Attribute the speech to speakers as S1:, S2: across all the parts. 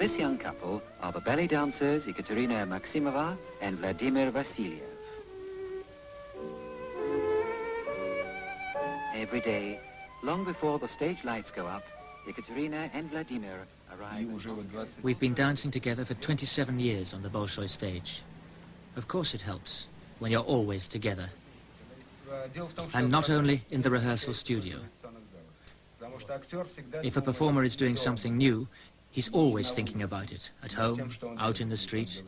S1: This young couple are the ballet dancers Екатерина Maximova and Vladimir Vasiliev. Every day, long before the stage lights go up, Екатерина and Vladimir arrive.
S2: We've been dancing together for 27 years on the Bolshoi stage. Of course it helps when you're always together. And not only in the rehearsal studio. If a performer is doing something new, he's always thinking about it, at home, out in the street.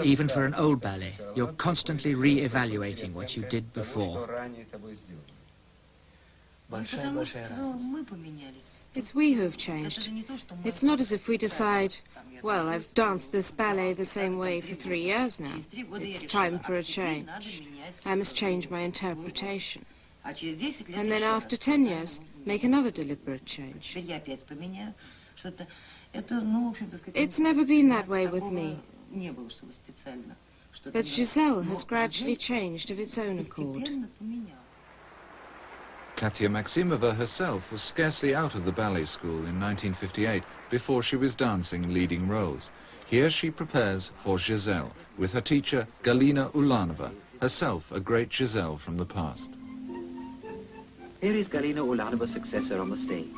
S2: Even for an old ballet, you're constantly re-evaluating what you did before.
S3: It's we who've changed. It's not as if we decide, well, I've danced this ballet the same way for 3 years now. It's time for a change. I must change my interpretation. And then after 10 years, make another deliberate change. It's never been that way with me. But Giselle has gradually changed of its own accord.
S4: Katia Maximova herself was scarcely out of the ballet school in 1958 before she was dancing leading roles. Here she prepares for Giselle with her teacher Galina Ulanova, herself a great Giselle from the past.
S1: Here is Galina Ulanova's successor on the stage.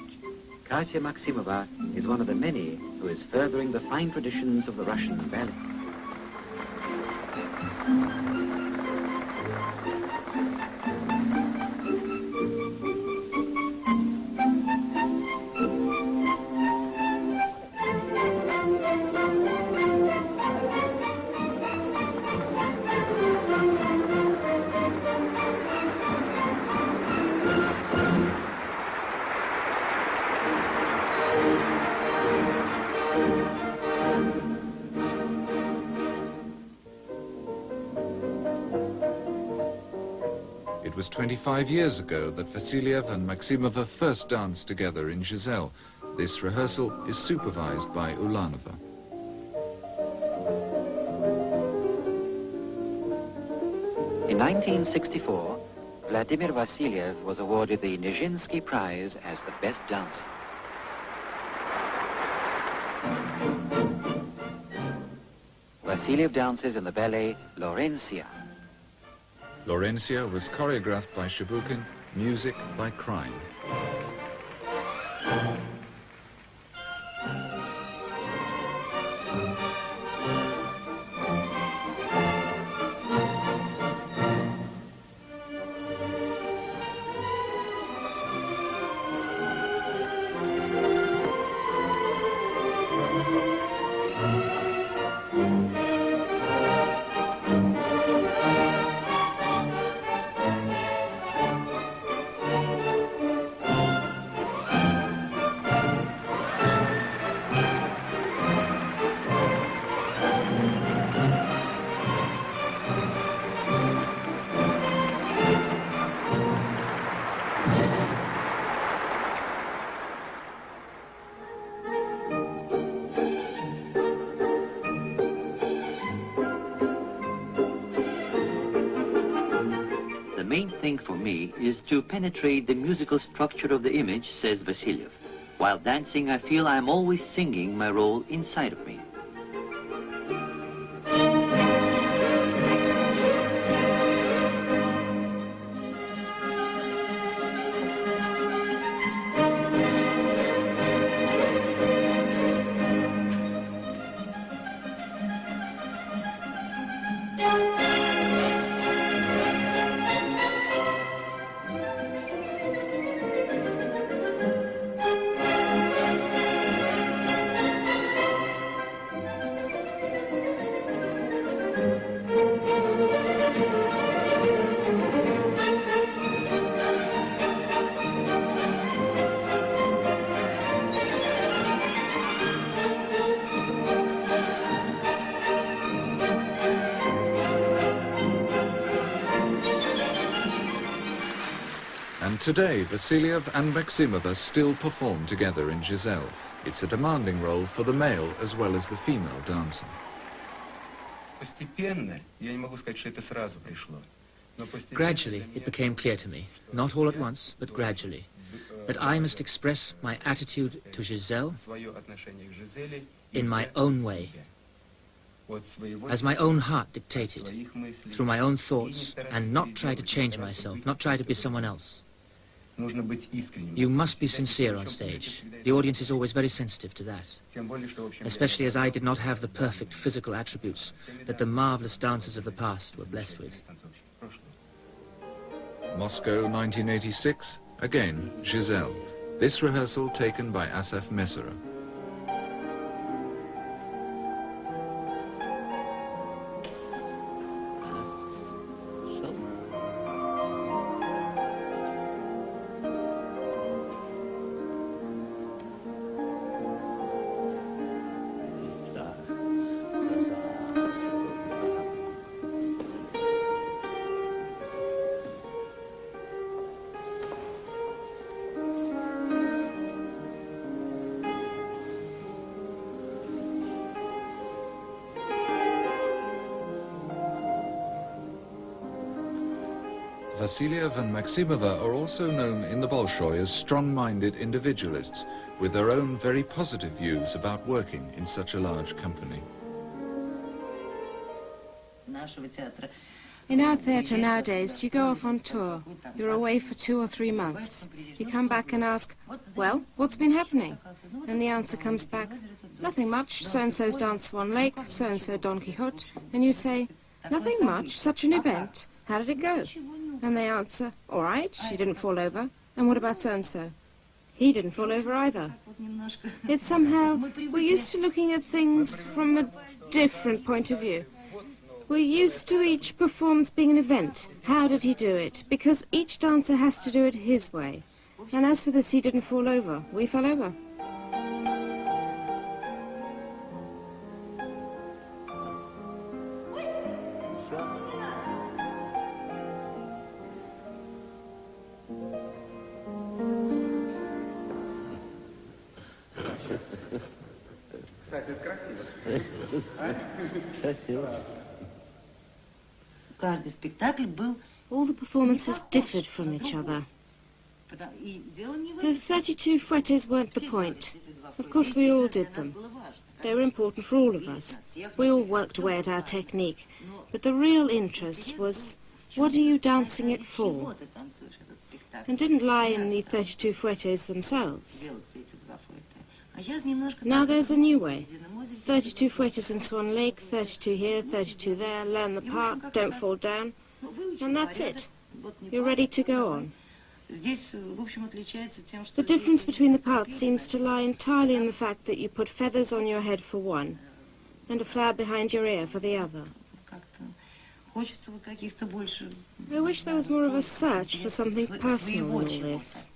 S1: Katia Maximova is one of the many who is furthering the fine traditions of the Russian ballet.
S4: It was 25 years ago that Vasiliev and Maximova first danced together in Giselle. This rehearsal is supervised by Ulanova.
S1: In 1964, Vladimir Vasiliev was awarded the Nijinsky Prize as the best dancer. Vasiliev dances in the ballet Laurentia.
S4: Laurentia was choreographed by Shabukin, music by Crime.
S5: The main thing for me is to penetrate the musical structure of the image, says Vasiliev. While dancing, I feel I'm always singing my role inside of me.
S4: And today, Vasiliev and Maximova still perform together in Giselle. It's a demanding role for the male as well as the female dancer.
S2: Gradually, it became clear to me, not all at once, but gradually. that I must express my attitude to Giselle in my own way, as my own heart dictated, through my own thoughts, and not try to change myself, not try to be someone else. You must be sincere on stage. The audience is always very sensitive to that, especially as I did not have the perfect physical attributes that the marvelous dancers of the past were blessed with.
S4: Moscow 1986, again Giselle. This rehearsal taken by Asaf Mesera. Vasiliev and Maximova are also known in the Bolshoi as strong-minded individualists with their own very positive views about working in such a large company.
S3: In our theatre nowadays, you go off on tour. You're away for 2 or 3 months. You come back and ask, well, what's been happening? And the answer comes back, nothing much, so-and-so's danced Swan Lake, so-and-so Don Quixote. And you say, nothing much, such an event. How did it go? And they answer, all right, she didn't fall over. And what about so-and-so? He didn't fall over either. It's somehow, we're used to looking at things from a different point of view. We're used to each performance being an event. How did he do it? Because each dancer has to do it his way. And as for this, he didn't fall over. We fell over. All the performances differed from each other. The 32 fouettes weren't the point. Of course, we all did them. They were important for all of us. We all worked away at our technique. But the real interest was, what are you dancing it for? And didn't lie in the 32 fouettes themselves. Now there's a new way. 32 fouettes in Swan Lake, 32 here, 32 there, learn the part, don't fall down. And that's it. You're ready to go on. The difference between the parts seems to lie entirely in the fact that you put feathers on your head for one, and a flower behind your ear for the other. I wish there was more of a search for something personal in all this.